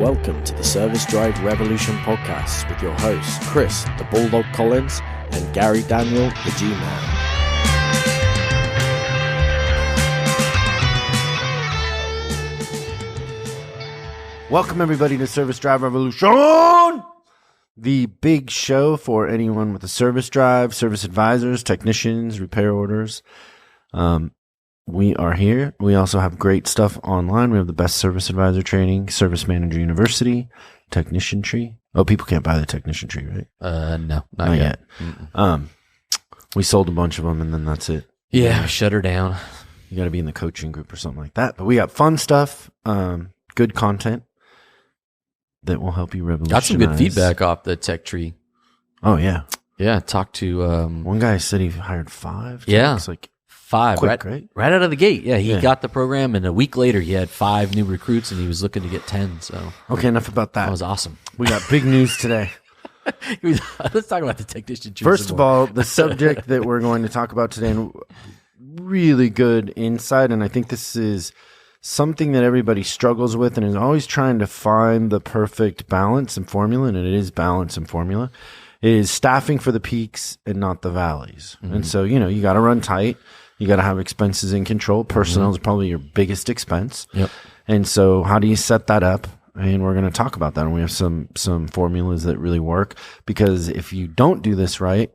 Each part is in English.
welcome to the Service Drive Revolution podcast with your hosts, Chris, the Bulldog Collins, and Gary Daniel, the G-Man. Welcome, everybody, to Service Drive Revolution, the big show for anyone with a service drive, service advisors, technicians, repair orders. We are here. We also have great stuff online. We have the best service advisor training, Service Manager University, Technician Tree. Oh, people can't buy the Technician Tree, right? No, not yet. We sold a bunch of them, and then that's it. Yeah, shut her down. You got to be in the coaching group or something like that. But we got fun stuff, good content that will help you revolutionize. Got some good feedback off the Tech Tree. Oh, yeah. Yeah, talked to... one guy said he hired 5. Yeah. It's like 5, quick, right out of the gate. Yeah, he got the program, and a week later, he had 5 new recruits, and he was looking to get 10. So okay, enough about that. That was awesome. We got big news today. Let's talk about the Technician Tree. First of all, the subject that we're going to talk about today, and really good insight, and I think this is something that everybody struggles with and is always trying to find the perfect balance and formula, and it is balance and formula, is staffing for the peaks and not the valleys. Mm-hmm. And so, you got to run tight. You got to have expenses in control. Personnel is probably your biggest expense. Yep. And so how do you set that up? And we're going to talk about that. And we have some formulas that really work, because if you don't do this right,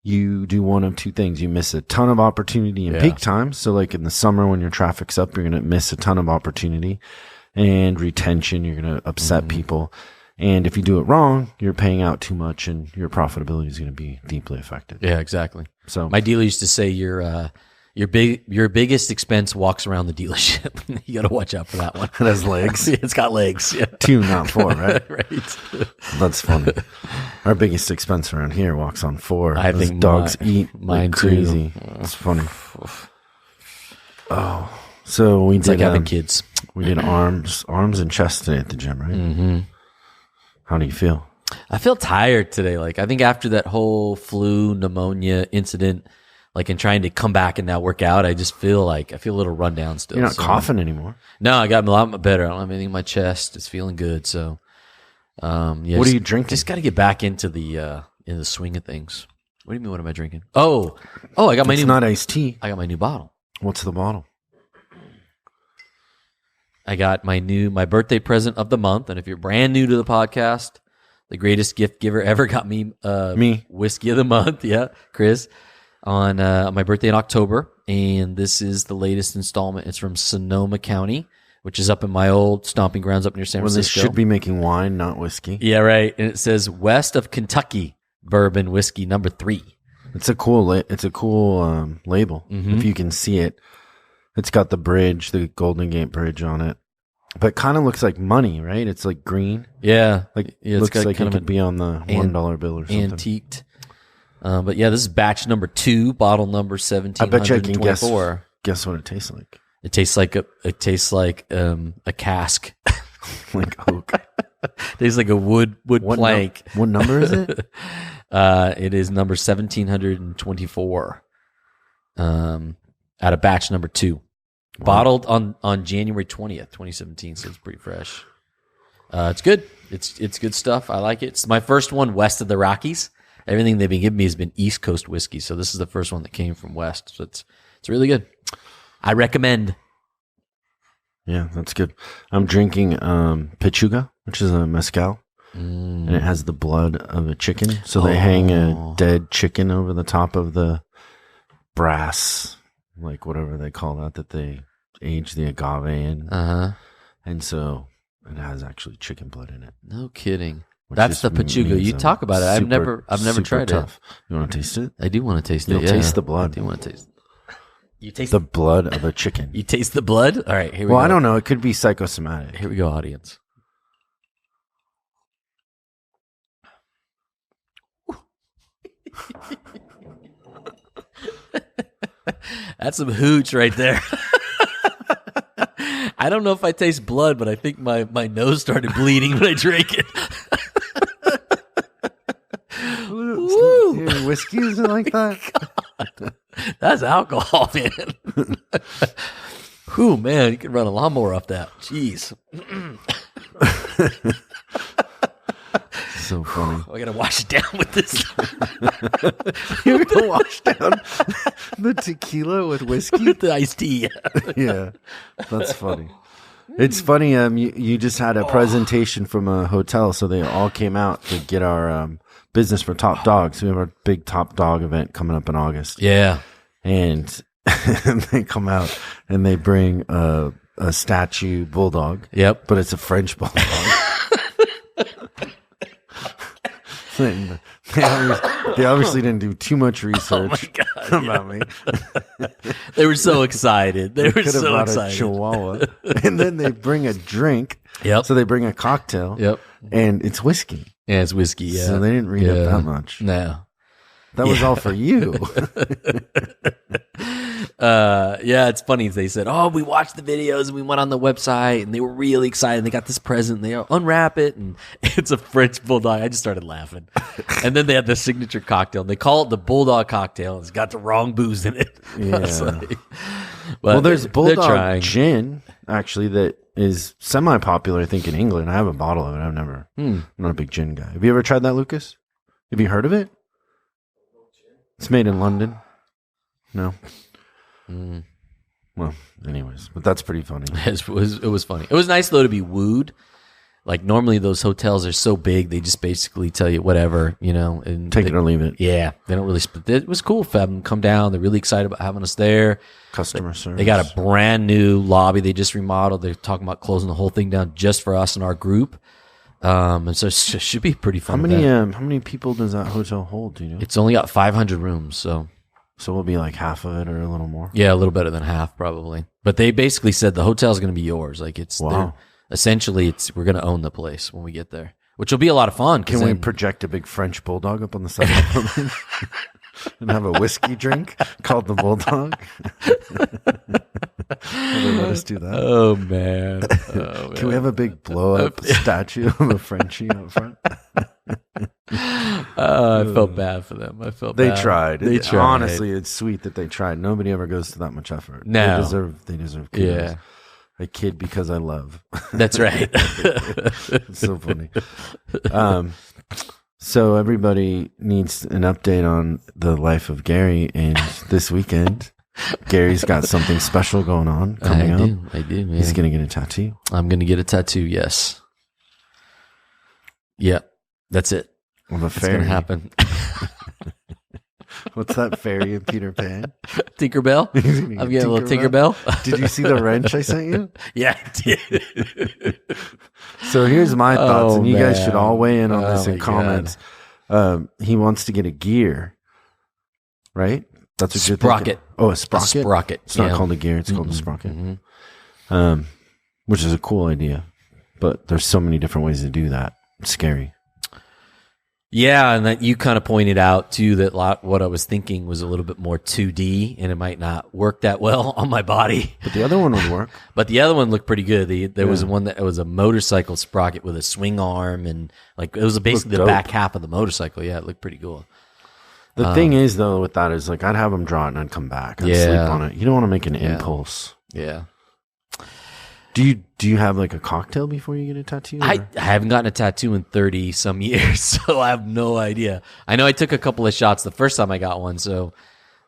you do one of two things. You miss a ton of opportunity in peak time. So like in the summer when your traffic's up, you're going to miss a ton of opportunity, and retention, you're going to upset people. And if you do it wrong, you're paying out too much, and your profitability is going to be deeply affected. Yeah, exactly. So my dealer used to say your biggest expense walks around the dealership. You got to watch out for that one. It has legs. It's got legs. Yeah. 2, not 4, right? Right. That's funny. Our biggest expense around here walks on 4. I Those think dogs eat mine like crazy. too. It's funny. Oh, so It's like having kids. We did arms and chest today at the gym, right? Mm-hmm. How do you feel? I feel tired today. Like, I think after that whole flu pneumonia incident, like, in trying to come back and now work out, I just feel a little run down still. You're not coughing anymore. No, I got a lot better. I don't have anything in my chest. It's feeling good. So, yeah. What are you drinking? Just got to get back into the swing of things. What do you mean? What am I drinking? Oh! I got my It's not iced tea. I got my new bottle. What's the bottle? I got my birthday present of the month, and if you're brand new to the podcast, the greatest gift giver ever got me whiskey of the month. Yeah, Chris, on my birthday in October, and this is the latest installment. It's from Sonoma County, which is up in my old stomping grounds up near San Francisco. Well, this should be making wine, not whiskey. Yeah, right. And it says West of Kentucky Bourbon Whiskey number 3. It's a cool label. Mm-hmm. If you can see it. It's got the bridge, the Golden Gate Bridge on it. But kind of looks like money, right? It's like green. Yeah. Like it's looks got like kind it of could be on the $1 bill or something. Antiqued. But yeah, this is batch number 2, bottle number 1724. I bet you I can guess what it tastes like. It tastes like a cask. Like oak. Tastes like a wood plank. What number is it? It is number 1724. Out of batch number 2. Wow. Bottled on January 20th, 2017, so it's pretty fresh. It's good. It's good stuff. I like it. It's my first one west of the Rockies. Everything they've been giving me has been East Coast whiskey, so this is the first one that came from West. So it's really good. I recommend. Yeah, that's good. I'm drinking Pechuga, which is a mezcal, and it has the blood of a chicken. So they hang a dead chicken over the top of the brass, like whatever they call that they age the agave in. And so it has actually chicken blood in it. No kidding. That's the Pechuga. You talk about it. I've never tried tough. it. You want to taste it? I do want to taste it. You'll taste the blood. I do want to taste it. You taste the blood of a chicken. You taste the blood? All right, here we go. Well, I don't know. It could be psychosomatic. Here we go, audience. That's some hooch right there. I don't know if I taste blood, but I think my nose started bleeding when I drank it. Woo! Whiskey isn't like that. God. That's alcohol, man. Whew, man, you can run a lawnmower off that. Jeez. So funny. I gotta wash it down with this. You're gonna wash down the tequila with whiskey? With the iced tea. Yeah, that's funny. It's funny. You just had a presentation from a hotel, so they all came out to get our business for Top Dog. So we have our big Top Dog event coming up in August. Yeah, and they come out and they bring a statue bulldog. Yep, but it's a French bulldog. They obviously didn't do too much research about me. They were so excited. They were so brought excited. A Chihuahua, and then they bring a drink. Yep. So they bring a cocktail. Yep. And it's whiskey. Yeah, it's whiskey. Yeah. So they didn't read up that much. No. That was all for you. Yeah, it's funny. They said, "Oh, we watched the videos and we went on the website and they were really excited. They got this present. They unwrap it and it's a French bulldog." I just started laughing. And then they had the signature cocktail. And they call it the bulldog cocktail. And it's got the wrong booze in it. Yeah. Well, there's bulldog gin actually that is semi-popular. I think in England. I have a bottle of it. I've never. I'm not a big gin guy. Have you ever tried that, Lucas? Have you heard of it? It's made in London. No. Well, anyways, but that's pretty funny. It was funny. It was nice though to be wooed. Like normally those hotels are so big, they just basically tell you whatever, and take it or leave it. Yeah, they don't really. But it was cool for them to come down. They're really excited about having us there. Customer service. They got a brand new lobby they just remodeled. They're talking about closing the whole thing down just for us and our group. And so it should be pretty fun. How many people does that hotel hold? Do you know? It's only got 500 rooms, so we'll be like half of it or a little more. Yeah, a little better than half probably. But they basically said the hotel's going to be yours. Like essentially we're going to own the place when we get there, which will be a lot of fun. Can we project a big French bulldog up on the side of the building and have a whiskey drink called the Bulldog? Will they let us do that? Oh man! Can we have a big blow up statue of a Frenchie up front? I felt bad for them. They tried. They tried. Honestly, it's sweet that they tried. Nobody ever goes to that much effort. No. They deserve kudos. Yeah. I kid because I love. That's right. It's so funny. So everybody needs an update on the life of Gary, and this weekend Gary's got something special going on coming up. I do. Man. He's gonna get a tattoo. I'm gonna get a tattoo. Yes. Yeah, that's it. Of a It's fairy. gonna happen. What's that fairy in Peter Pan? Tinkerbell. I'm getting a little Tinkerbell. Did you see the wrench I sent you? Yeah, I did. So here's my thoughts, and you guys man. should all weigh in on this Oh, in my comments. He wants to get a gear, right? That's what you're Sprocket. thinking. Oh, a sprocket. A sprocket. It's not called a gear; it's called a sprocket. Which is a cool idea, but there's so many different ways to do that. It's scary. Yeah, and that you kind of pointed out too that what I was thinking was a little bit more 2D, and it might not work that well on my body. But the other one would work. But the other one looked pretty good. There was one that was a motorcycle sprocket with a swing arm, and like it was basically the back half of the motorcycle. Yeah, it looked pretty cool. The thing is, though, with that is like I'd have him draw it and I'd come back. I'd sleep on it. You don't want to make an impulse. Yeah. Do you have like a cocktail before you get a tattoo? I haven't gotten a tattoo in 30 some years, so I have no idea. I know I took a couple of shots the first time I got one, so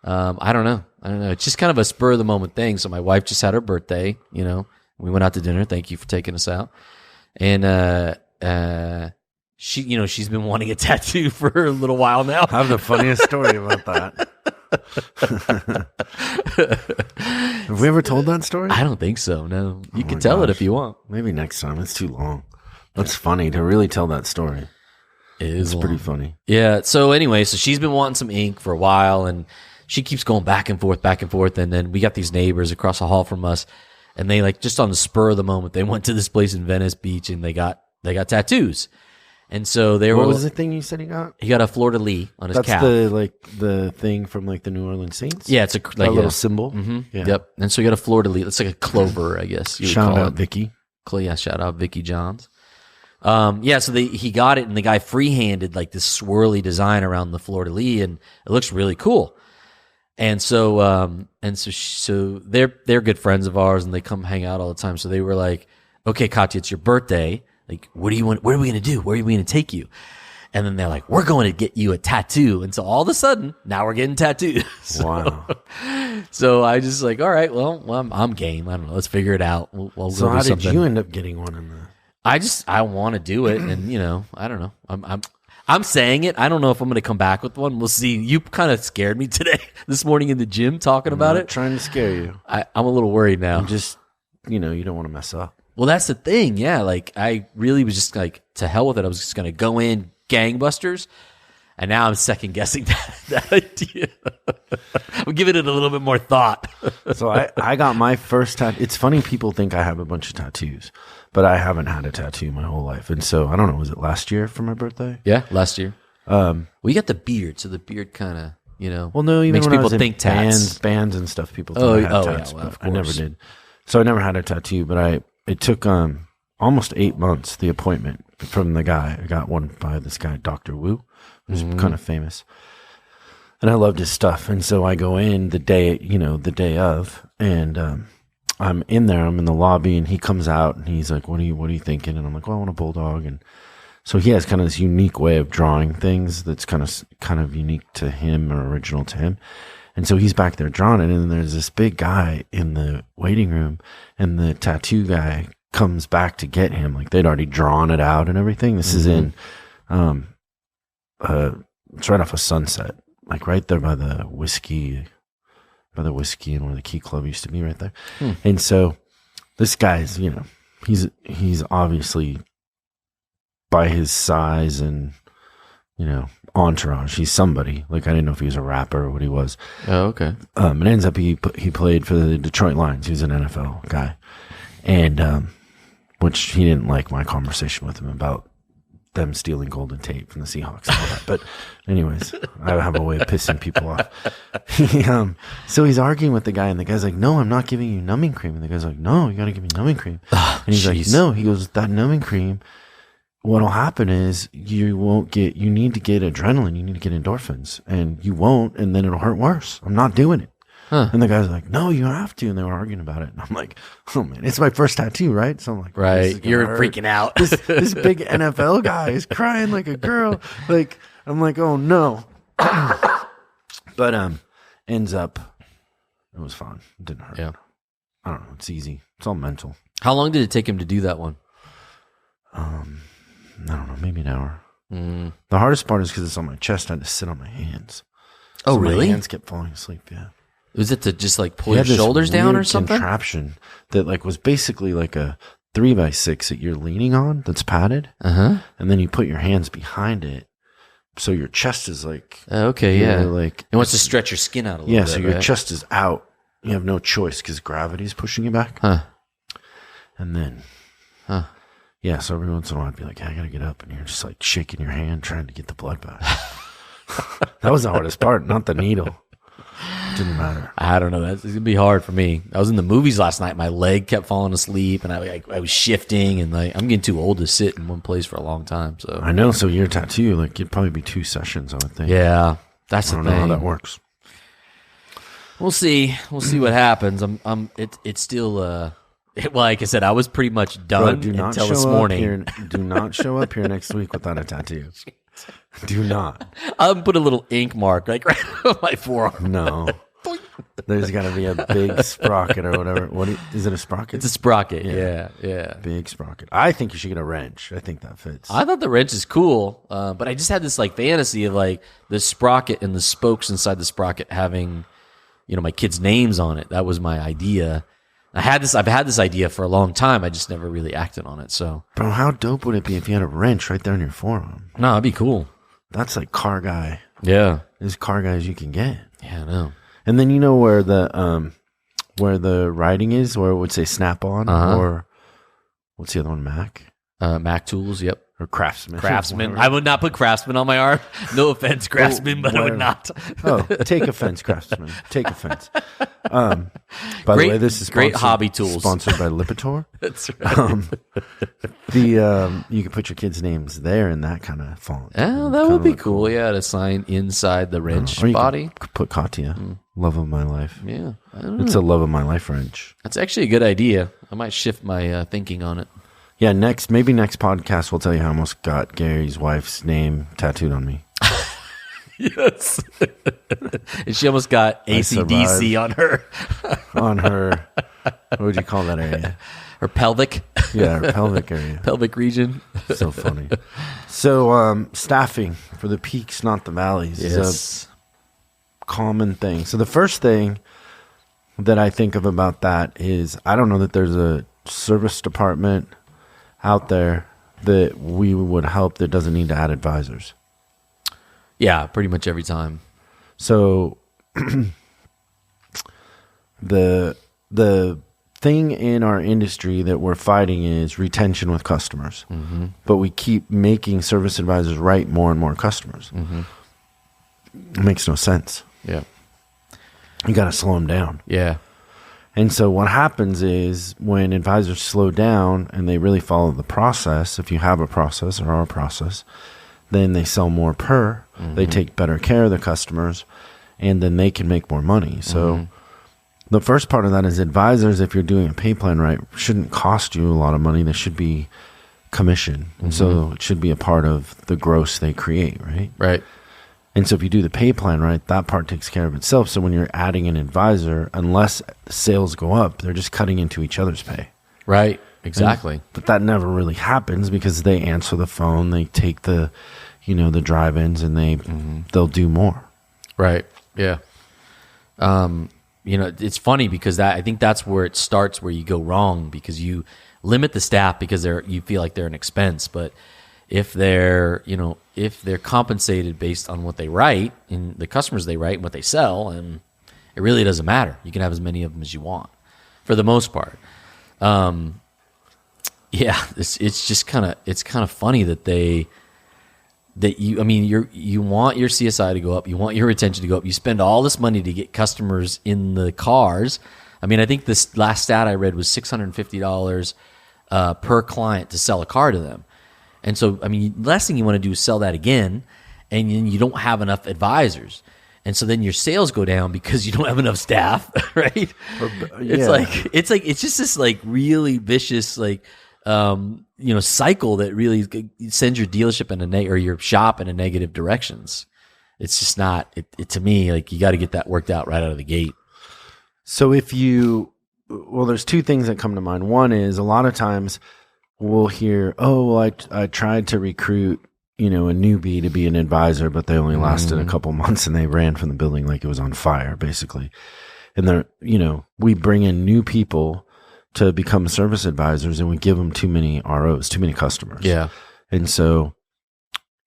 I don't know. It's just kind of a spur of the moment thing. So my wife just had her birthday, we went out to dinner. Thank you for taking us out. And she, she's been wanting a tattoo for a little while now. I have the funniest story about that. Have we ever told that story? I don't think so. No, you can tell it if you want. Maybe next time. It's too long. That's funny to really tell that story. It's pretty funny. Yeah. So anyway, she's been wanting some ink for a while, and she keeps going back and forth, and then we got these neighbors across the hall from us, and they like just on the spur of the moment, they went to this place in Venice Beach, and they got tattoos. And so they were. What was the thing you said he got? He got a fleur de lis on his calf. That's the thing from like the New Orleans Saints. Yeah, it's a little symbol. Mm-hmm. Yeah. Yep. And so he got a fleur de lis. It's like a clover, I guess. Shout out Vicky. Yeah, shout out Vicky Johns. Yeah, so he got it, and the guy freehanded like this swirly design around the fleur de lis, and it looks really cool. And so they're good friends of ours, and they come hang out all the time. So they were like, "Okay, Katya, it's your birthday. Like, what do you want? What are we going to do? Where are we going to take you? And then they're like, we're going to get you a tattoo. And so all of a sudden, now we're getting tattoos. Wow. So I just like, all right, well, I'm game. I don't know. Let's figure it out. We'll So go do how did something. you end up getting one in the... I want to do it. And, you know, I don't know. I'm saying it. I don't know if I'm going to come back with one. We'll see. You kind of scared me today, this morning in the gym talking about it. Trying to scare you. I'm a little worried now. I'm just, you know, you don't want to mess up. Well, that's the thing. Yeah. Like, I really was just like, to hell with it. I was just going to go in gangbusters. And now I'm second guessing that idea. I'm giving it a little bit more thought. So I got my first tattoo. It's funny, people think I have a bunch of tattoos, but I haven't had a tattoo my whole life. And so I don't know, was it last year for my birthday? Yeah, last year. Well, you got the beard, so the beard kind of, you know, well, no, even makes when people I was think in tats. bands and stuff, people thought I had tats, yeah, well, but I never did. So I never had a tattoo, but it took almost 8 months, the appointment from the guy. I got one by this guy, Dr. Wu, who's kind of famous. And I loved his stuff. And so I go in the day of, and I'm in there, I'm in the lobby, and he comes out and he's like, what are you thinking? And I'm like, well, I want a bulldog. And so he has kind of this unique way of drawing things that's kind of unique to him or original to him. And so he's back there drawing it, and there's this big guy in the waiting room, and the tattoo guy comes back to get him. Like, they'd already drawn it out and everything. This is in, it's right off of Sunset, like right there by the whiskey and where the Key Club used to be, right there. And so this guy's, you know, he's obviously, by his size and, you know, entourage, he's somebody. Like, I didn't know if he was a rapper or what he was. Oh, okay. It ends up he played for the Detroit Lions. He was an NFL guy, and which he didn't like my conversation with him about them stealing golden tape from the Seahawks and all that. But anyways, I have a way of pissing people off. So he's arguing with the guy, and the guy's like, no, I'm not giving you numbing cream. And the guy's like, no, you got to give me numbing cream. And he's like, no. He goes, that numbing cream, what'll happen is you need to get adrenaline. You need to get endorphins, and you won't, and then it'll hurt worse. I'm not doing it. And the guy's like, no, you have to. And they were arguing about it. And I'm like, oh man, it's my first tattue, right? So I'm like, right. You're freaking out. This big NFL guy is crying like a girl. Like, I'm like, oh no. But ends up, it was fun. It didn't hurt. Yeah. I don't know. It's easy. It's all mental. How long did it take him to do that one? I don't know, maybe an hour. The hardest part is because it's on my chest. I had to sit on my hands. Oh, So really? My hands kept falling asleep. Yeah. Was it to just like pull He your had this shoulders down or weird something? Contraption that like was basically like a 3x6 that you're leaning on that's padded, Uh-huh. and then you put your hands behind it, so your chest is like Okay, yeah. like It wants to stretch your skin out a little bit. so your right? chest is out. You have no choice because gravity is pushing you back. Huh. And then, yeah. So every once in a while, I'd be like, hey, I gotta get up, and you're just like shaking your hand trying to get the blood back. That was the hardest part, not the needle. Didn't matter. I don't know. It's gonna be hard for me. I was in the movies last night. My leg kept falling asleep, and I was shifting, and like I'm getting too old to sit in one place for a long time. So I know. So your tattoo, like, it'd probably be 2 sessions, I would think. yeah, that's I the don't know how thing. that works. We'll see. We'll see what happens. It's still like I said, I was pretty much done Bro, until this morning. Do not show up here next week without a tattoo. Do not. I'll put a little ink mark like right on my forearm. No. There's got to be a big sprocket or whatever. Is it a sprocket? It's a sprocket. Yeah. Big sprocket. I think you should get a wrench. I think that fits. I thought the wrench is cool, but I just had this like fantasy of like the sprocket and the spokes inside the sprocket having, you know, my kids' names on it. That was my idea. I've had this idea for a long time. I just never really acted on it. So, Bro, how dope would it be if you had a wrench right there on your forearm? no, it'd be cool. That's like car guy. Yeah. As car guys you can get. Yeah, I know. And then you know where the writing is, where it would say Snap On, or what's the other one, Mac? Mac Tools, yep. Or Craftsman. Craftsman. I would not put Craftsman on my arm. No offense, Craftsman, but I would not. Oh, take offense, Craftsman. Take offense. By the way, this is great hobby tools. Sponsored by Lipitor. That's right. You can put your kids' names there in that kind of font. Oh, that would be cool. Yeah, to sign inside the wrench Or you body. could put Katya, love of my life. Yeah, I don't know. It's a love of my life wrench. That's actually a good idea. I might shift my thinking on it. Yeah, maybe next podcast we'll tell you how I almost got Gary's wife's name tattooed on me. Yes. And she almost got AC/DC on her. On her, what would you call that area? Her pelvic. Yeah, her pelvic area. Pelvic region. So funny. So staffing for the peaks, not the valleys, is a common thing. So the first thing that I think of about that is I don't know that there's a service department out there that we would help that doesn't need to add advisors. Yeah, pretty much every time. So the thing in our industry that we're fighting is retention with customers. Mm-hmm. But we keep making service advisors write more and more customers. Mm-hmm. It makes no sense. Yeah. You got to slow them down. Yeah. And so what happens is when advisors slow down and they really follow the process, if you have a process or our process, then they sell more per, they take better care of the customers, and then they can make more money. So the first part of that is advisors, if you're doing a pay plan right, shouldn't cost you a lot of money. They should be commission. And so it should be a part of the gross they create, right? Right. And so if you do the pay plan right, that part takes care of itself. So when you're adding an advisor, unless sales go up, they're just cutting into each other's pay. Right. Exactly. But that never really happens because they answer the phone, they take the drive-ins, and they'll do more. Right. Yeah. It's funny because I think that's where it starts, where you go wrong, because you limit the staff because you feel like they're an expense. But if they're compensated based on what they write and the customers they write and what they sell, and it really doesn't matter. You can have as many of them as you want, for the most part. It's just kind of funny that you want your CSI to go up, you want your retention to go up, you spend all this money to get customers in the cars. I mean, I think this last stat I read was $650 per client to sell a car to them. And so, I mean, last thing you want to do is sell that again, and then you don't have enough advisors. And so then your sales go down because you don't have enough staff, right? It's just this like really vicious cycle that really sends your dealership or your shop in negative directions. It's just not to me, like, you got to get that worked out right out of the gate. So there's two things that come to mind. One is a lot of times we'll hear, I tried to recruit, a newbie to be an advisor, but they only lasted a couple months and they ran from the building like it was on fire, basically. And we bring in new people to become service advisors, and we give them too many ROs, too many customers. Yeah. And so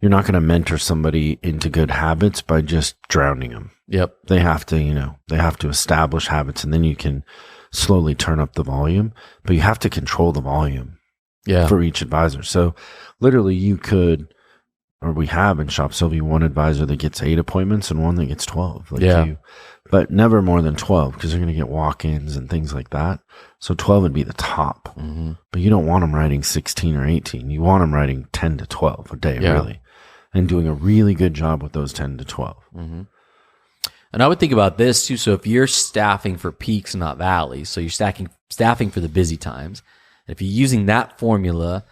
you're not going to mentor somebody into good habits by just drowning them. Yep. They have to establish habits, and then you can slowly turn up the volume, but you have to control the volume for each advisor. So literally you could, or we have in Shop Sylvie, one advisor that gets 8 appointments and one that gets 12. But never more than 12, because they're going to get walk-ins and things like that. So 12 would be the top. Mm-hmm. But you don't want them writing 16 or 18. You want them writing 10 to 12 a day, really, and doing a really good job with those 10 to 12. Mm-hmm. And I would think about this too. So if you're staffing for peaks, not valleys, so you're staffing for the busy times, and if you're using that formula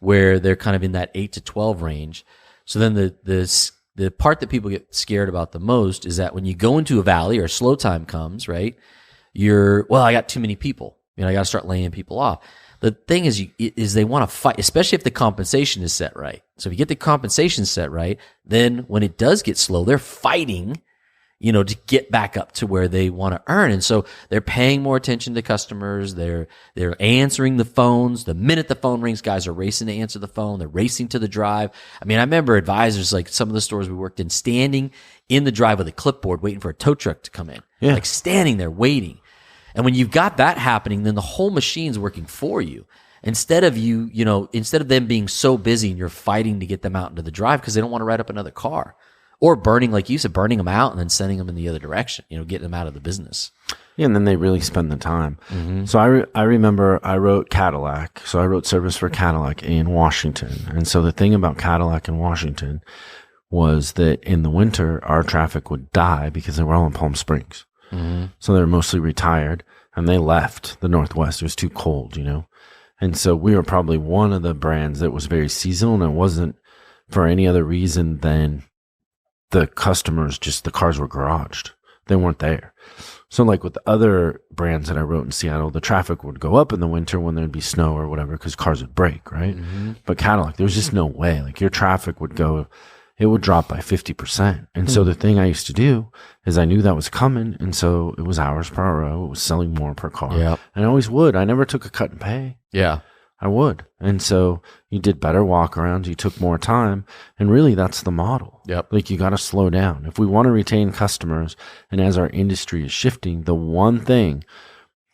where they're kind of in that 8 to 12 range, so then the part that people get scared about the most is that when you go into a valley or slow time comes, right, I got too many people. I got to start laying people off. The thing is they want to fight, especially if the compensation is set right. So if you get the compensation set right, then when it does get slow, they're fighting, to get back up to where they want to earn. And so they're paying more attention to customers. They're answering the phones. The minute the phone rings, guys are racing to answer the phone. They're racing to the drive. I mean, I remember advisors, like some of the stores we worked in, standing in the drive with a clipboard waiting for a tow truck to come in. Yeah. Like standing there waiting. And when you've got that happening, then the whole machine's working for you. Instead of instead of them being so busy and you're fighting to get them out into the drive because they don't want to write up another car. Or burning, like you said, burning them out and then sending them in the other direction, getting them out of the business. Yeah, and then they really spend the time. Mm-hmm. So I remember I wrote Cadillac. So I wrote service for Cadillac in Washington. And so the thing about Cadillac in Washington was that in the winter, our traffic would die because they were all in Palm Springs. Mm-hmm. So they were mostly retired, and they left the Northwest. It was too cold, And And so we were probably one of the brands that was very seasonal, and it wasn't for any other reason than the customers, just the cars were garaged. They weren't there. So like with the other brands that I wrote in Seattle, the traffic would go up in the winter when there'd be snow or whatever because cars would break, right? Mm-hmm. But Cadillac, there was just no way. Like your traffic would go, it would drop by 50%. And so the thing I used to do is I knew that was coming. And so it was hours per hour. It was selling more per car. Yep. And I always would. I never took a cut and pay. Yeah. I would. And so you did better walk arounds. You took more time. And really, that's the model. Yep. Like you got to slow down. If we want to retain customers, and as our industry is shifting, the one thing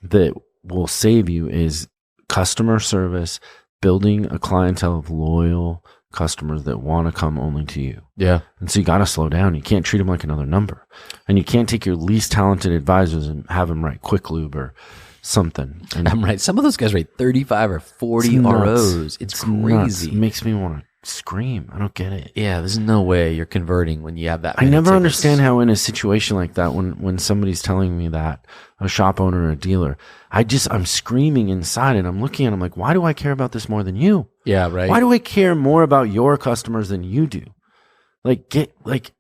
that will save you is customer service, building a clientele of loyal customers that want to come only to you. Yeah. And so you got to slow down. You can't treat them like another number. And you can't take your least talented advisors and have them write Quick Lube or something. And I'm right. Some of those guys rate 35 or 40 ROs. It's crazy. Nuts. It makes me want to scream. I don't get it. Yeah, there's no way you're converting when you have that I many never tickets. understand how in a situation like that, when somebody's telling me that, a shop owner or a dealer, I'm screaming inside and I'm looking and I'm like, why do I care about this more than you? Yeah, right. Why do I care more about your customers than you do?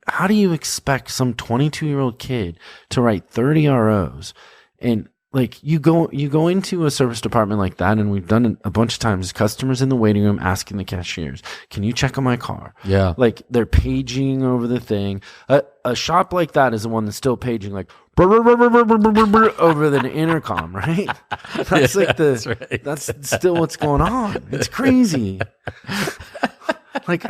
How do you expect some 22-year-old kid to write 30 ROs? And like you go into a service department like that, and we've done it a bunch of times. Customers in the waiting room asking the cashiers, "Can you check on my car?" Yeah, like they're paging over the thing. A shop like that is the one that's still paging, like over the intercom, right? That's that's right. That's still what's going on. It's crazy. Like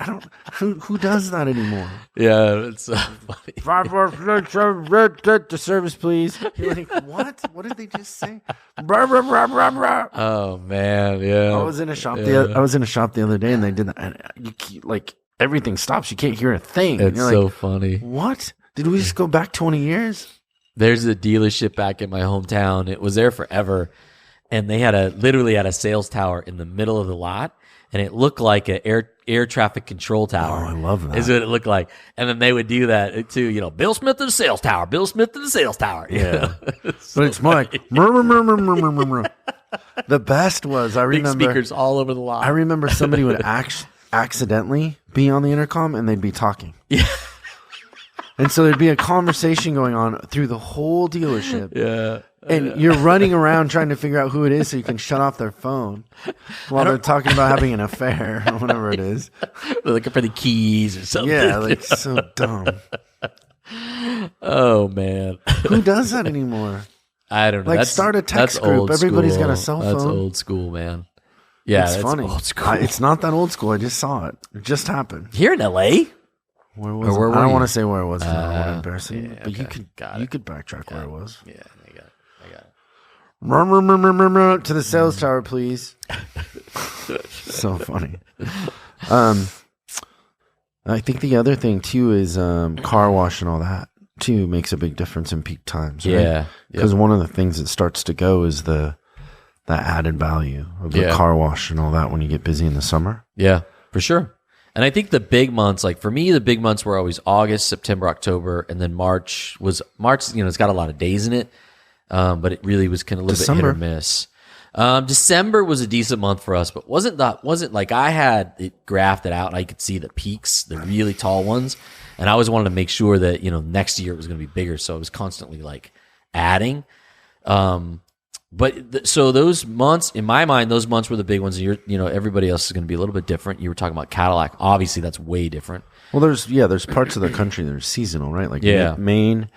who does that anymore? Yeah, it's so funny. 546 the service, please. You're like, what? What did they just say? Oh man, yeah. I was in a shop the other day, and they did that. And like everything stops. You can't hear a thing. It's You're so like, funny. What? Did we just go back 20 years? There's a dealership back in my hometown. It was there forever, and they literally had a sales tower in the middle of the lot. And it looked like an air traffic control tower. Oh, I love that. Is what it looked like. And then they would do that too, Bill Smith to the sales tower, Bill Smith to the sales tower. Yeah. But it's more like, the best was, I remember. Big speakers all over the lot. I remember somebody would accidentally be on the intercom and they'd be talking. Yeah. And so there'd be a conversation going on through the whole dealership. Yeah. And you're running around trying to figure out who it is so you can shut off their phone while they're talking about having an affair or whatever it is. They're looking for the keys or something. Yeah, like so dumb. Oh, man. Who does that anymore? I don't know. Like start a text group. Everybody's got a cell phone. That's old school, man. Yeah, it's that's funny. old school. It's not that old school. I just saw it. It just happened. Here in L.A.? Where was it? I don't want to say where it was. I don't want to embarrass you. But you could backtrack where it was. Yeah, I got it. To the sales tower, please. So funny. I think the other thing too is car wash and all that too makes a big difference in peak times. Right? Yeah, because one of the things that starts to go is the added value of the car wash and all that when you get busy in the summer. Yeah, for sure. And I think the big months, like for me, the big months were always August, September, October, and then March. It's got a lot of days in it. But it really was kind of a little bit hit or miss. December was a decent month for us, but wasn't like I had it graphed out and I could see the peaks, the really tall ones. And I always wanted to make sure that, next year it was going to be bigger. So I was constantly like adding. So those months, in my mind, those months were the big ones. And everybody else is going to be a little bit different. You were talking about Cadillac. Obviously that's way different. Well, there's parts of the country that are seasonal, right? Like Maine.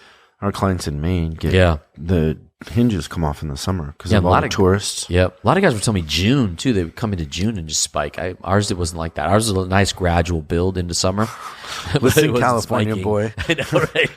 Our clients in Maine get the hinges come off in the summer because of all the tourists. Yep. A lot of guys would tell me June, too. They would come into June and just spike. Ours, it wasn't like that. Ours was a nice gradual build into summer. Listen, California spiking. Boy. I know, right?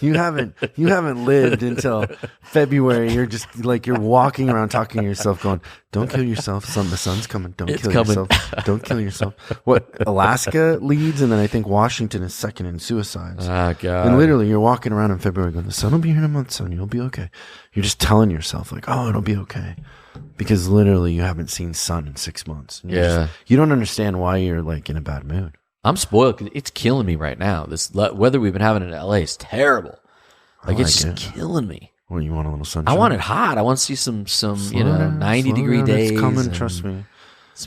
you haven't lived until February. You're just like, you're walking around talking to yourself going, don't kill yourself. The sun's coming. Yourself. Don't kill yourself. What, Alaska leads, and then I think Washington is second in suicides. Oh, God. And literally, you're walking around in February going, the sun will be here in a month, son. You'll be okay. You're just telling yourself, like, oh, it'll be okay. Because literally, you haven't seen sun in 6 months. You don't understand why you're, like, in a bad mood. I'm spoiled because it's killing me right now. This weather we've been having in LA is terrible. Like, it's just killing me. Well, you want a little sunshine? I want it hot. I want to see some 90-degrey days. It's coming, trust me.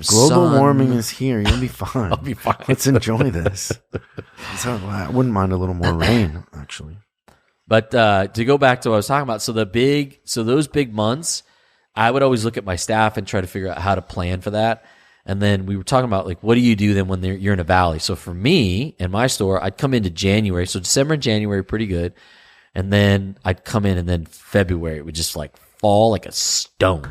Global Global warming is here. You'll be fine. I'll be fine. Let's enjoy this. So, I wouldn't mind a little more rain, actually. But to go back to what I was talking about, so those big months, I would always look at my staff and try to figure out how to plan for that. And then we were talking about, like, what do you do then when you're in a valley? So for me, in my store, I'd come into January. So December and January, pretty good. And then I'd come in, and then February would just like fall like a stone.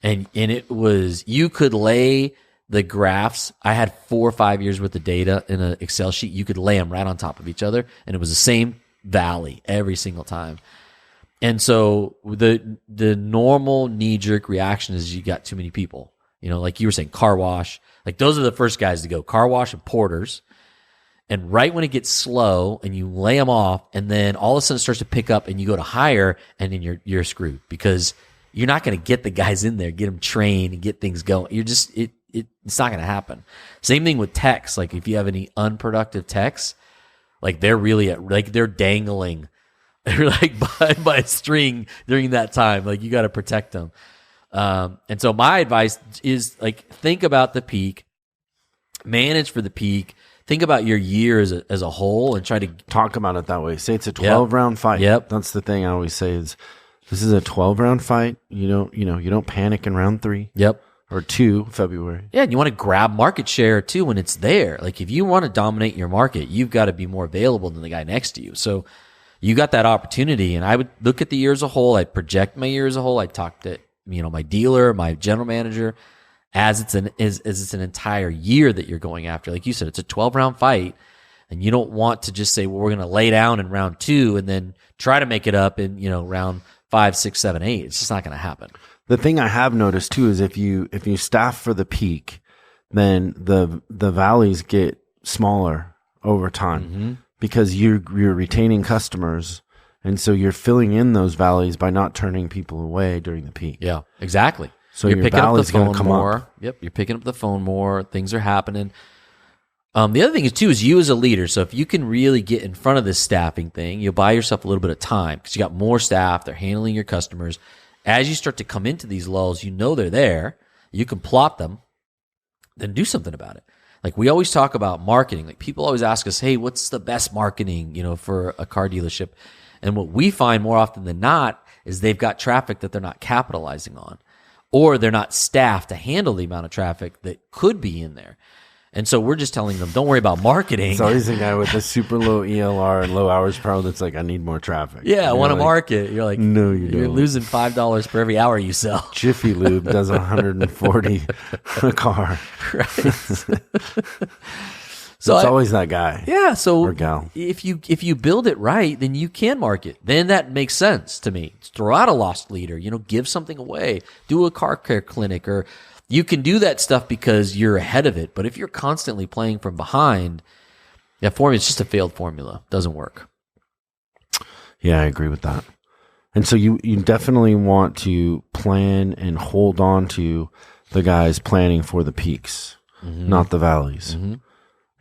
And it was, you could lay the graphs. I had 4 or 5 years worth of data in an Excel sheet. You could lay them right on top of each other, and it was the same valley every single time. And so the normal knee-jerk reaction is you got too many people. Like you were saying, car wash. Like those are the first guys to go. Car wash and porters. And right when it gets slow and you lay them off, and then all of a sudden it starts to pick up and you go to hire, and then you're screwed because you're not going to get the guys in there, get them trained and get things going. You're just, it's not going to happen. Same thing with techs. Like if you have any unproductive techs, like they're really they're dangling. They're like by a string during that time. Like you got to protect them. And so my advice is, like, think about the peak, manage for the peak, think about your year as a whole, and try to talk about it that way. Say it's a 12-round fight. Yep. That's the thing I always say is this is a 12-round fight. You don't panic in round 3. Yep. Or 2, February. Yeah, and you want to grab market share too when it's there. Like if you want to dominate your market, you've got to be more available than the guy next to you. So you got that opportunity, and I would look at the year as a whole. I'd project my year as a whole. I'd talk to my dealer, my general manager, as it's an entire year that you're going after. Like you said, it's a 12-round fight, and you don't want to just say, well, we're going to lay down in round 2 and then try to make it up in round 5, 6, 7, 8. It's just not going to happen. The thing I have noticed too is if you staff for the peak, then the valleys get smaller over time because you're retaining customers. And so you're filling in those valleys by not turning people away during the peak. Yeah, exactly. So you're your picking up the valley's going phone to come more. up. Yep, you're picking up the phone more. Things are happening. The other thing is too is you as a leader. So if you can really get in front of this staffing thing, you'll buy yourself a little bit of time because you got more staff. They're handling your customers. As you start to come into these lulls, they're there. You can plot them. Then do something about it. Like we always talk about marketing. Like people always ask us, "Hey, what's the best marketing, for a car dealership?" And what we find more often than not is they've got traffic that they're not capitalizing on, or they're not staffed to handle the amount of traffic that could be in there. And so we're just telling them, don't worry about marketing. It's always a guy with a super low ELR and low hours per hour that's like, I need more traffic. Yeah, I want to market. You're like, no, you don't. You're losing $5 for every hour you sell. Jiffy Lube does 140 a car. Right. So it's always that guy. Yeah. So or gal. If you build it right, then you can market. Then that makes sense to me. Throw out a lost leader. Give something away. Do a car care clinic, or you can do that stuff because you're ahead of it. But if you're constantly playing from behind, that formula is just a failed formula. Doesn't work. Yeah, I agree with that. And so you definitely want to plan and hold on to the guys planning for the peaks, not the valleys.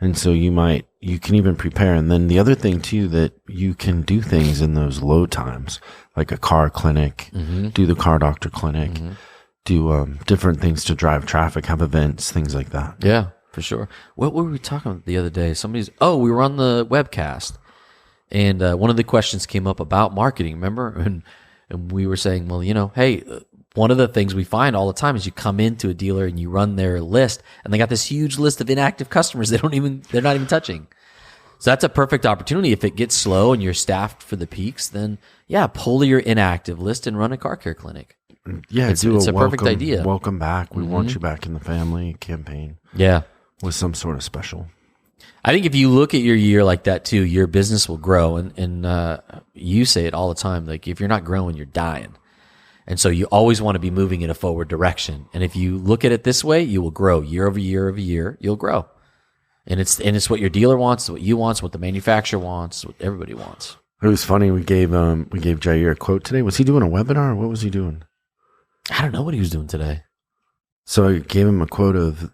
And so you can even prepare. And then the other thing too, that you can do things in those low times, like a car clinic, do the car doctor clinic, do different things to drive traffic, have events, things like that. Yeah, for sure. What were we talking about the other day? We were on the webcast, and one of the questions came up about marketing, remember? And we were saying, well, hey, one of the things we find all the time is you come into a dealer and you run their list, and they got this huge list of inactive customers they're not even touching. So that's a perfect opportunity. If it gets slow and you're staffed for the peaks, then pull your inactive list and run a car care clinic. Yeah, it's a perfect idea. Welcome back. We want you back in the family campaign. Yeah, with some sort of special. I think if you look at your year like that too, your business will grow. And you say it all the time. Like if you're not growing, you're dying. And so you always want to be moving in a forward direction. And if you look at it this way, you will grow year over year over year. You'll grow. And it's what your dealer wants, what you want, what the manufacturer wants, what everybody wants. It was funny. We gave Jair a quote today. Was he doing a webinar or what was he doing? I don't know what he was doing today. So I gave him a quote of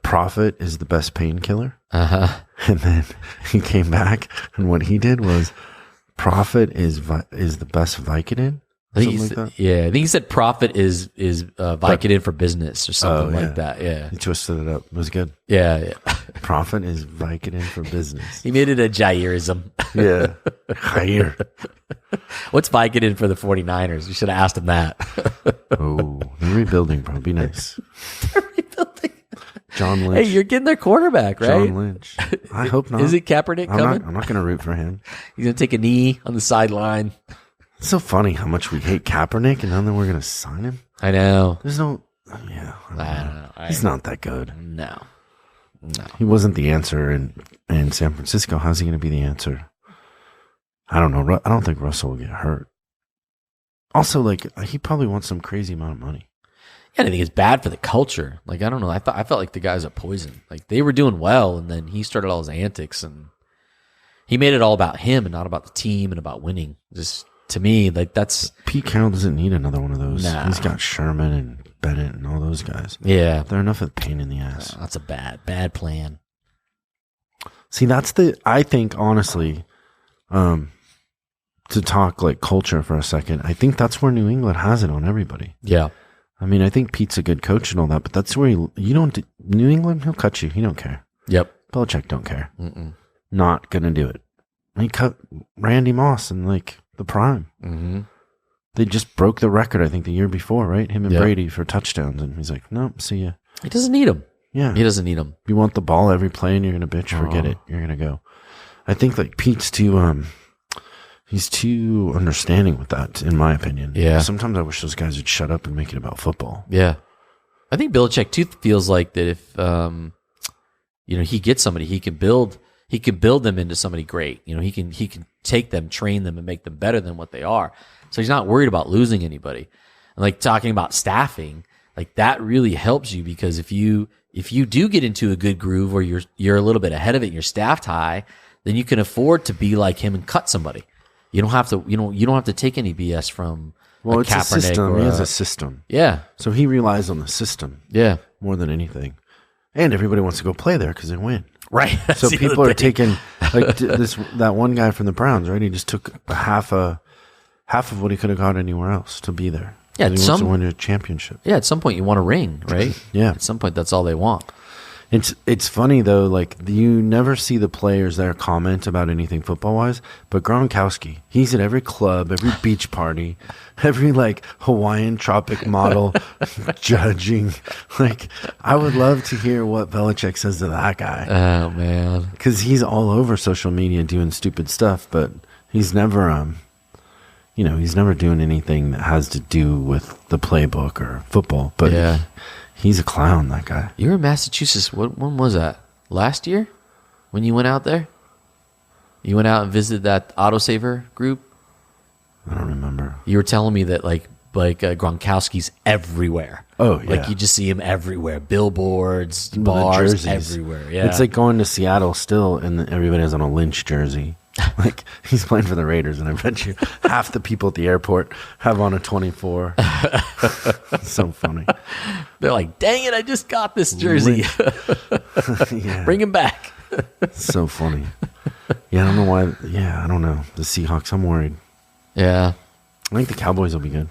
profit is the best painkiller. And then he came back and what he did was profit is the best Vicodin. I think Something like that? Yeah, I think he said profit is Vicodin for business or something like that. Yeah, He twisted it up. It was good. yeah. Profit is Vicodin for business. He made it a Jairism. Yeah. Jair. What's Vicodin for the 49ers? You should have asked him that. Oh, they're rebuilding, bro. Be nice. Rebuilding. John Lynch. Hey, you're getting their quarterback, right? John Lynch. I hope not. Is it Kaepernick coming? I'm not going to root for him. He's going to take a knee on the sideline. It's so funny how much we hate Kaepernick, and then we're going to sign him. I know. There's no, yeah. I don't know. He's not that good. No. He wasn't the answer in San Francisco. How's he going to be the answer? I don't know. I don't think Russell will get hurt. Also, like, he probably wants some crazy amount of money. Yeah, I think it's bad for the culture. Like, I don't know. I felt like the guys are poison. Like, they were doing well, and then he started all his antics, and he made it all about him and not about the team and about winning. Just to me, like, that's Pete Carroll doesn't need another one of those. Nah. He's got Sherman and Bennett and all those guys. yeah. They're enough of a pain in the ass. That's a bad plan. See, I think, honestly, to talk like culture for a second, I think that's where New England has it on everybody. Yeah. I mean, I think Pete's a good coach and all that, but that's where New England, he'll cut you. He don't care. Yep. Belichick don't care. Mm-mm. Not going to do it. He cut Randy Moss in like the prime. Mm-hmm. They just broke the record, I think, the year before, right? Him and Yeah. Brady for touchdowns. And he's like, nope, see ya. He doesn't need him. Yeah. He doesn't need him. You want the ball every play and you're going to bitch, forget it. You're going to go. I think like Pete's too, he's too understanding with that, in my opinion. Yeah. Sometimes I wish those guys would shut up and make it about football. Yeah. I think Belichick too feels like that if he gets somebody, he can build them into somebody great. He can take them, train them, and make them better than what they are. So he's not worried about losing anybody. And like talking about staffing, like that really helps you, because if you do get into a good groove where you're a little bit ahead of it and you're staffed high, then you can afford to be like him and cut somebody. You don't have to you don't have to take any BS from Well, a it's a Kaepernick system. or He has a system. yeah. So he relies on the system Yeah. more than anything. And everybody wants to go play there because they win. Right. So people are taking like that one guy from the Browns, right? He just took half of what he could have got anywhere else to be there. Yeah, he wants to win a championship. Yeah, at some point you want a ring, right? Yeah. At some point that's all they want. It's funny though, like you never see the players there comment about anything football wise, but Gronkowski, he's at every club, every beach party, every like Hawaiian tropic model judging. Like I would love to hear what Belichick says to that guy. Oh man, because he's all over social media doing stupid stuff, but he's never he's never doing anything that has to do with the playbook or football. But yeah. He's a clown, that guy. You were in Massachusetts. When was that? Last year? When you went out there? You went out and visited that autosaver group? I don't remember. You were telling me that like Gronkowski's everywhere. Oh, yeah. Like you just see him everywhere. Billboards, bars, jerseys. everywhere. Yeah. It's like going to Seattle still, and everybody has on a Lynch jersey. Like he's playing for the Raiders, and I bet you half the people at the airport have on a 24. So funny. They're like, dang it, I just got this jersey. Yeah. Bring him back. So funny. Yeah, I don't know why. Yeah, I don't know. The Seahawks, I'm worried. Yeah. I think the Cowboys will be good.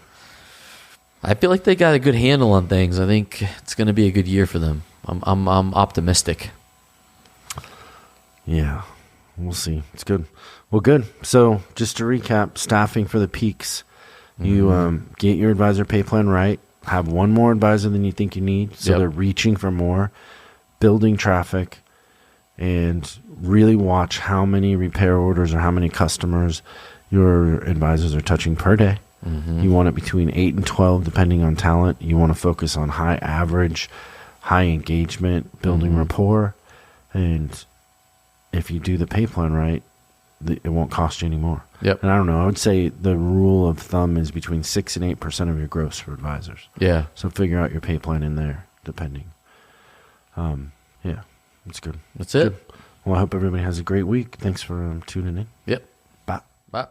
I feel like they got a good handle on things. I think it's going to be a good year for them. I'm optimistic. Yeah. We'll see. It's good. Well, good. So just to recap, staffing for the peaks. You get your advisor pay plan right. Have one more advisor than you think you need. So they're reaching for more. Building traffic. And really watch how many repair orders or how many customers your advisors are touching per day. You want it between 8 and 12, depending on talent. You want to focus on high average, high engagement, building rapport. And if you do the pay plan right, it won't cost you any more. Yep. And I don't know. I would say the rule of thumb is between 6 and 8% of your gross for advisors. Yeah. So figure out your pay plan in there, depending. Yeah, it's good. That's it. Good. Well, I hope everybody has a great week. Thanks for tuning in. Yep. Bye. Bye.